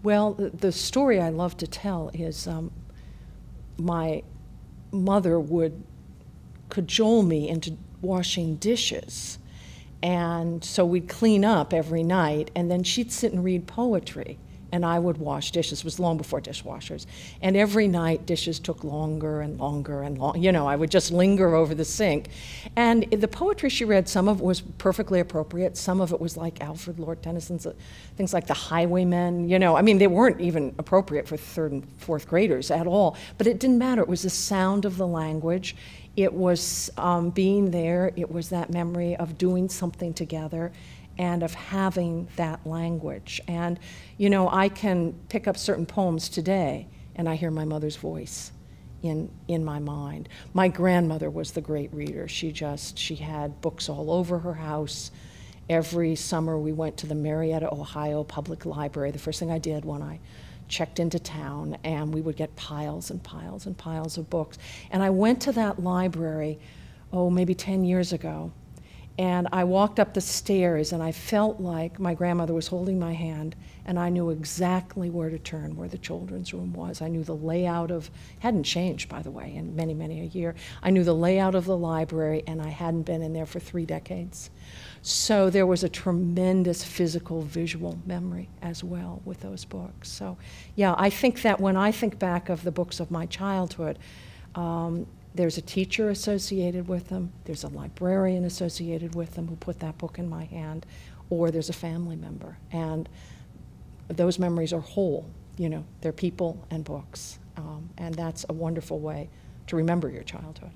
Well, the story I love to tell is my mother would cajole me into washing dishes. And so we'd clean up every night, and then she'd sit and read poetry, and I would wash dishes. It was long before dishwashers. And every night, dishes took longer and longer and longer. You know, I would just linger over the sink. And the poetry she read, some of it was perfectly appropriate. Some of it was like Alfred Lord Tennyson's, things like The Highwaymen. You know, I mean, they weren't even appropriate for third and fourth graders at all. But it didn't matter. It was the sound of the language. It was being there. It was that memory of doing something together and of having that language. And, you know, I can pick up certain poems today, and I hear my mother's voice in my mind. My grandmother was the great reader. She had books all over her house. Every summer we went to the Marietta, Ohio Public Library. The first thing I did when I checked into town, and we would get piles and piles and piles of books. And I went to that library, maybe 10 years ago, and I walked up the stairs, and I felt like my grandmother was holding my hand, and I knew exactly where to turn, where the children's room was. I knew the layout of, hadn't changed, by the way, in many, many a year. I knew the layout of the library, and I hadn't been in there for 3 decades. So there was a tremendous physical, visual memory as well with those books. So yeah, I think that when I think back of the books of my childhood, there's a teacher associated with them, there's a librarian associated with them who put that book in my hand, or there's a family member. And those memories are whole, you know, they're people and books. And that's a wonderful way to remember your childhood.